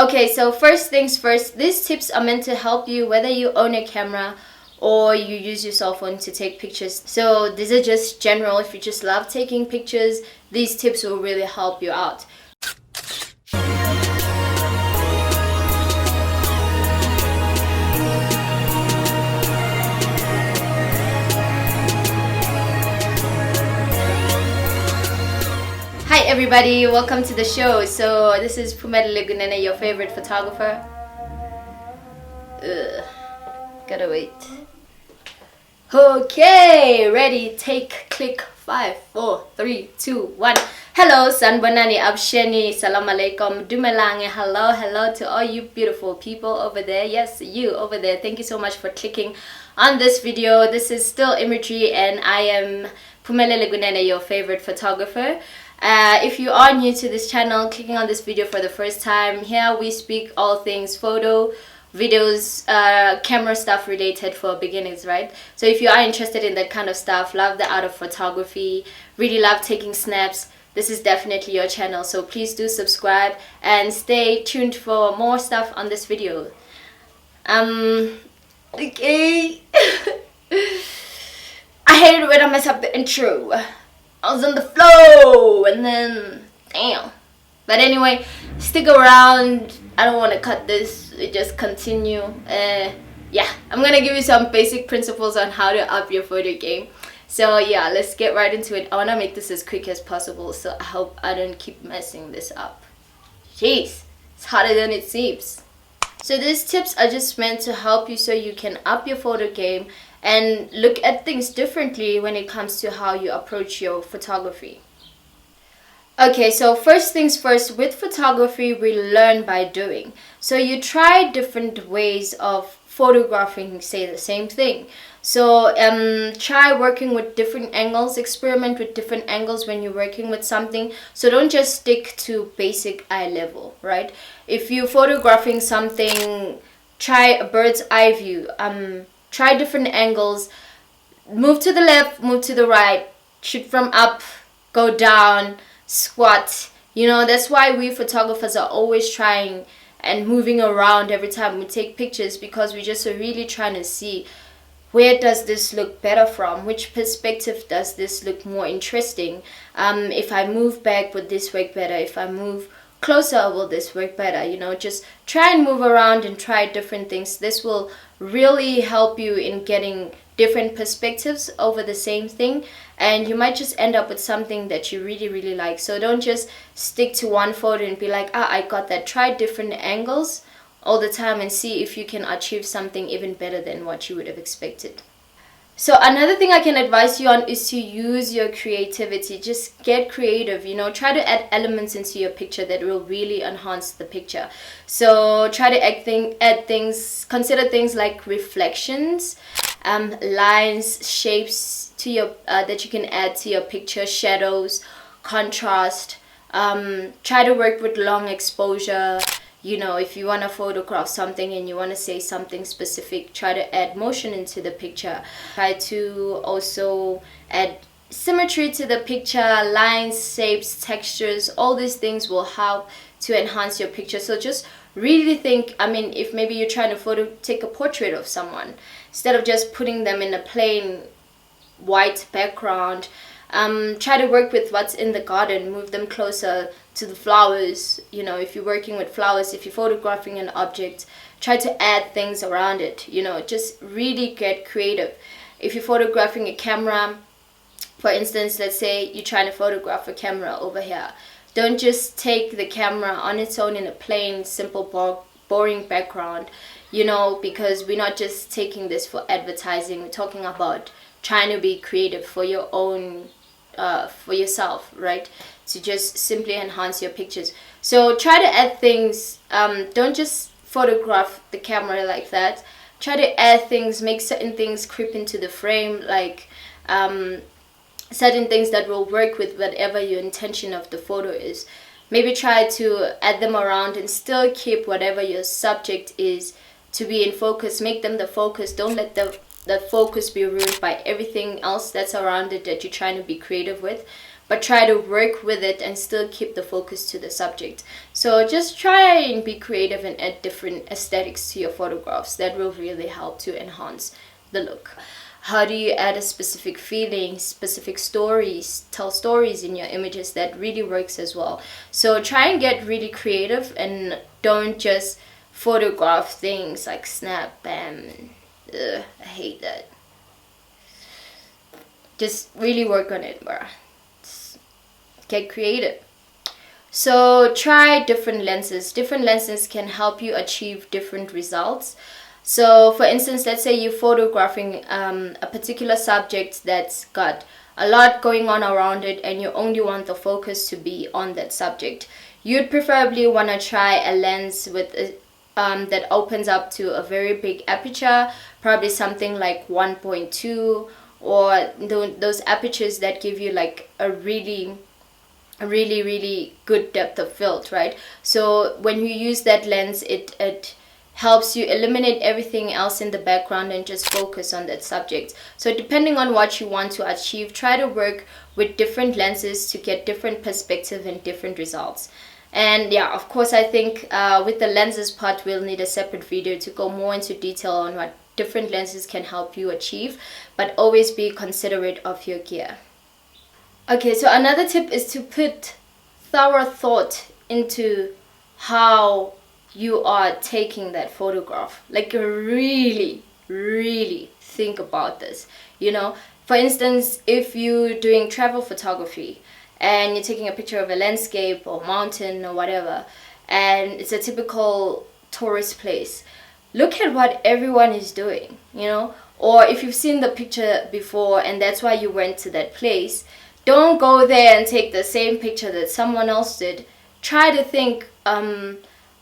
Okay, so first things first, these tips are meant to help you whether you own a camera or you use your cell phone to take pictures. So these are just general. If you just love taking pictures, these tips will really help you out. Hi everybody, welcome to the show. So this is Phumelele Gunene, your favorite photographer. Gotta wait. Okay, ready, take, click, 5, 4, 3, 2, 1. Hello, Sanbonani, Absheni, Salam Alaikum, Dumelange, hello to all you beautiful people over there. Yes, you over there. Thank you so much for clicking on this video. This is still imagery and I am Phumelele Gunene, your favorite photographer. If you are new to this channel, clicking on this video for the first time, here we speak all things photo, videos, camera stuff related for beginners, right? So if you are interested in that kind of stuff, love the art of photography, really love taking snaps, this is definitely your channel. So please do subscribe and stay tuned for more stuff on this video. Okay. I hate it when I mess up the intro. I was on the flow and then damn. But anyway, stick around. I don't want to cut this, just continue. Yeah, I'm gonna give you some basic principles on how to up your photo game. So yeah, let's get right into it. I want to make this as quick as possible, so I hope I don't keep messing this up. Jeez, it's harder than it seems. So these tips are just meant to help you so you can up your photo game and look at things differently when it comes to how you approach your photography. Okay, so first things first, with photography we learn by doing. So you try different ways of photographing, say the same thing. So try working with different angles, experiment with different angles when you're working with something. So don't just stick to basic eye level, right? If you're photographing something, try a bird's eye view. Try different angles, move to the left, move to the right, shoot from up, go down, squat. You know, that's why we photographers are always trying and moving around every time we take pictures, because we just are really trying to see where does this look better from, which perspective does this look more interesting. If I move back, would this work better? If I move closer, will this work better? You know, just try and move around and try different things. This will really help you in getting different perspectives over the same thing, and you might just end up with something that you really like. So don't just stick to one photo and be like, I got that. Try different angles all the time and see if you can achieve something even better than what you would have expected. So another thing I can advise you on is to use your creativity. Just get creative, you know, try to add elements into your picture that will really enhance the picture. So try to add things, consider things like reflections, lines, shapes to your that you can add to your picture, shadows, contrast. Try to work with long exposure. You know, if you want to photograph something and you want to say something specific, try to add motion into the picture. Try to also add symmetry to the picture, lines, shapes, textures. All these things will help to enhance your picture. So just really think, I mean, if maybe you're trying to take a portrait of someone, instead of just putting them in a plain white background, try to work with what's in the garden, move them closer to the flowers. You know, if you're working with flowers, if you're photographing an object, try to add things around it. You know, just really get creative. If you're photographing a camera, for instance, let's say you're trying to photograph a camera over here, don't just take the camera on its own in a plain, simple, boring background, you know, because we're not just taking this for advertising. We're talking about trying to be creative for your own for yourself, right? To just simply enhance your pictures. So try to add things. Don't just photograph the camera like that. Try to add things, make certain things creep into the frame, like certain things that will work with whatever your intention of the photo is. Maybe try to add them around and still keep whatever your subject is to be in focus. Make them the focus. Don't let the focus be ruined by everything else that's around it that you're trying to be creative with. but try to work with it and still keep the focus to the subject. So just try and be creative and add different aesthetics to your photographs. That will really help to enhance the look. How do you add a specific feeling, specific stories, tell stories in your images? That really works as well. So try and get really creative and don't just photograph things like snap, bam. Ugh, I hate that. Just really work on it, bruh. Get creative. So try different lenses. Different lenses can help you achieve different results. So for instance, let's say you're photographing a particular subject that's got a lot going on around it and you only want the focus to be on that subject. You'd preferably want to try a lens with that opens up to a very big aperture, probably something like 1.2, or those apertures that give you like a really good depth of field, right? So when you use that lens, it helps you eliminate everything else in the background and just focus on that subject. So depending on what you want to achieve, try to work with different lenses to get different perspective and different results. And yeah, of course, I think with the lenses part, we'll need a separate video to go more into detail on what different lenses can help you achieve, but always be considerate of your gear. Okay, so another tip is to put thorough thought into how you are taking that photograph. Like really think about this. You know, for instance, if you're doing travel photography and you're taking a picture of a landscape or mountain or whatever, and it's a typical tourist place, look at what everyone is doing, you know. Or if you've seen the picture before and that's why you went to that place, don't go there and take the same picture that someone else did. Try to think,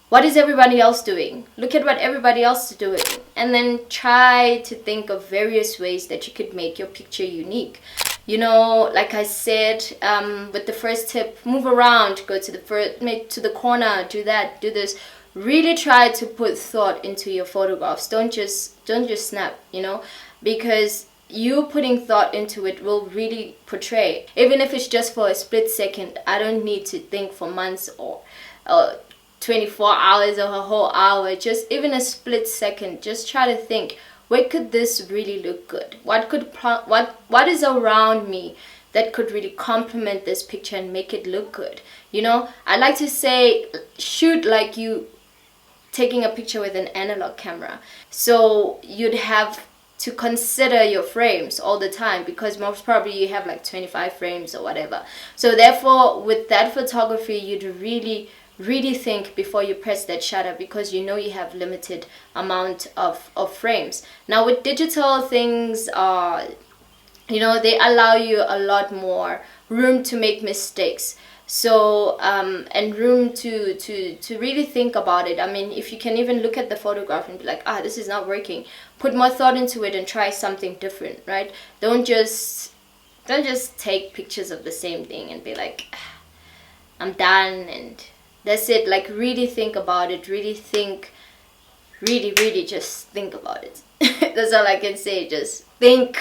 what is everybody else doing? Look at what everybody else is doing. And then try to think of various ways that you could make your picture unique. You know, like I said, with the first tip, move around, go to the corner, do that, do this. Really try to put thought into your photographs. Don't just snap, you know, because you putting thought into it will really portray. Even if it's just for a split second, I don't need to think for months or 24 hours or a whole hour. Just even a split second, just try to think, where could this really look good? What is around me that could really complement this picture and make it look good? You know, I like to say, shoot like you taking a picture with an analog camera. So you'd have to consider your frames all the time, because most probably you have like 25 frames or whatever. So therefore, with that photography, you'd really think before you press that shutter, because you know you have limited amount of frames. Now with digital, things are, you know, they allow you a lot more room to make mistakes. So and room to really think about it. I mean, if you can even look at the photograph and be like, this is not working, put more thought into it and try something different, right? Don't just take pictures of the same thing and be like, I'm done and that's it. Like really think about it, really just think about it. That's all I can say. Just think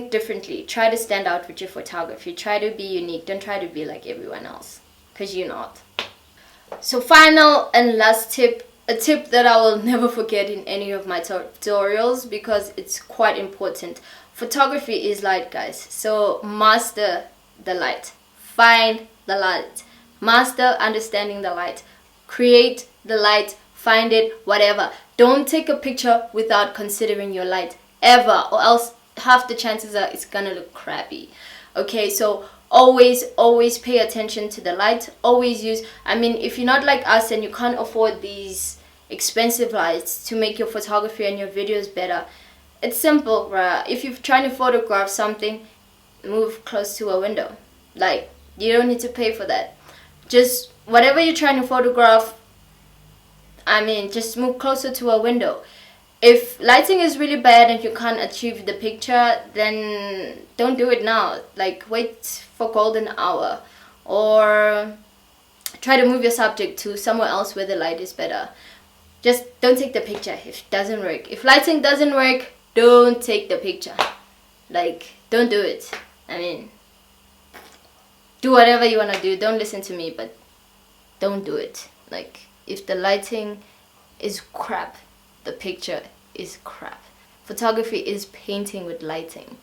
differently. Try to stand out with your photography. Try to be unique. Don't try to be like everyone else, because you're not. So final and last tip, a tip that I will never forget in any of my tutorials, because it's quite important. Photography is light, guys. So master the light. Find the light. Master understanding the light. Create the light. Find it, whatever. Don't take a picture without considering your light, ever, or else half the chances are it's gonna look crappy. Okay, so always pay attention to the light. Always use, I mean, if you're not like us and you can't afford these expensive lights to make your photography and your videos better, it's simple, bruh. If you're trying to photograph something, move close to a window. Like, you don't need to pay for that. Just whatever you're trying to photograph, I mean, just move closer to a window. If lighting is really bad and you can't achieve the picture, then don't do it now. Like, wait for golden hour, or try to move your subject to somewhere else where the light is better. Just don't take the picture if it doesn't work. If lighting doesn't work, don't take the picture. Like, don't do it. I mean, do whatever you want to do. Don't listen to me, but don't do it. Like, if the lighting is crap, the picture is crap. Photography is painting with lighting.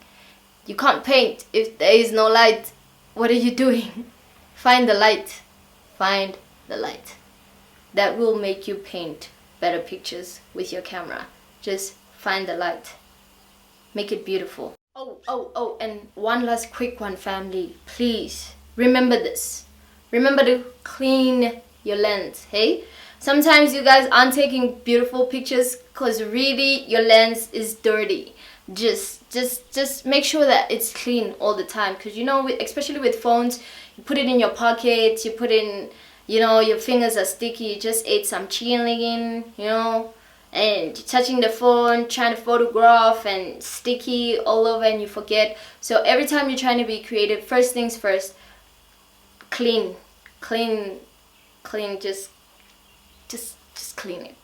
You can't paint if there is no light. What are you doing? Find the light. Find the light. That will make you paint better pictures with your camera. Just find the light. Make it beautiful. Oh, and one last quick one, family. Please, remember this. Remember to clean your lens, hey? Sometimes you guys aren't taking beautiful pictures because really your lens is dirty. Just make sure that it's clean all the time, because you know, especially with phones, you put it in your pocket, you put in, you know, your fingers are sticky, you just ate some chicken, you know, and you're touching the phone, trying to photograph, and sticky all over, and you forget. So every time you're trying to be creative, first things first, clean, just clean it.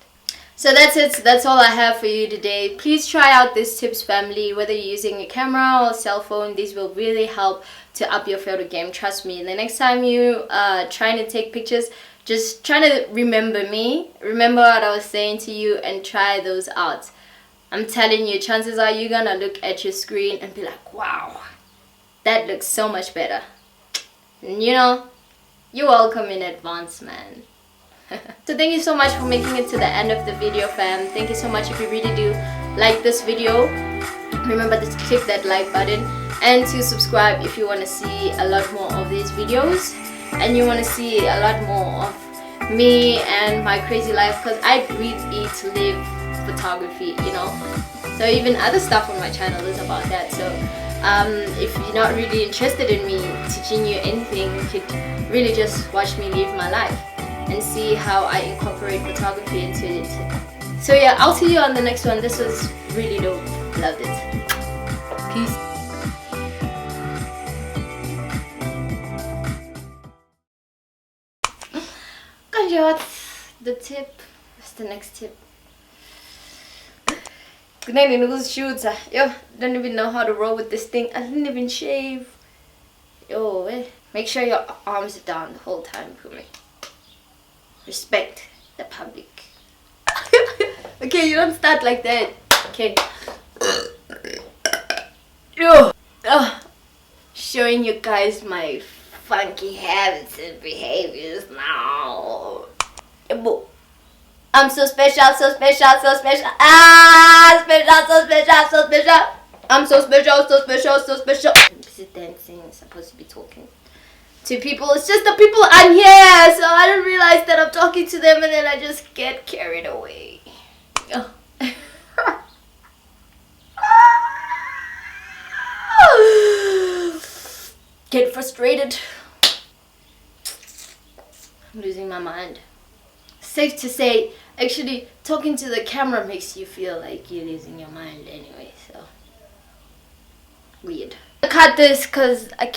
So that's it. That's all I have for you today. Please try out these tips, family. Whether you're using a camera or cell phone, these will really help to up your photo game. Trust me. The next time you trying to take pictures, just try to remember me. Remember what I was saying to you and try those out. I'm telling you, chances are you're gonna look at your screen and be like, wow, that looks so much better. And you know, you're welcome in advance, man. So thank you so much for making it to the end of the video, fam. Thank you so much. If you really do like this video, remember to click that like button and to subscribe if you want to see a lot more of these videos and you want to see a lot more of me and my crazy life, because I breathe, eat, live photography, you know. So even other stuff on my channel is about that. So if you're not really interested in me teaching you anything, you could really just watch me live my life and see how I incorporate photography into it. So yeah, I'll see you on the next one. This was really dope. Loved it. Peace. Good. The tip. What's the next tip? Good night, shoots. Yo, don't even know how to roll with this thing. I didn't even shave. Yo, make sure your arms are down the whole time for me. Respect the public. Okay, you don't start like that. Okay. Yo. Showing you guys my funky habits and behaviors now. I'm so special, so special, so special. Special, so special, so special. I'm so special, so special, so special. This is dancing. I'm supposed to be talking to people. It's just the people I'm here, so I don't realize that I'm talking to them, and then I just get carried away. Get frustrated. I'm losing my mind. Safe to say, actually, talking to the camera makes you feel like you're losing your mind anyway, so weird. I cut this because I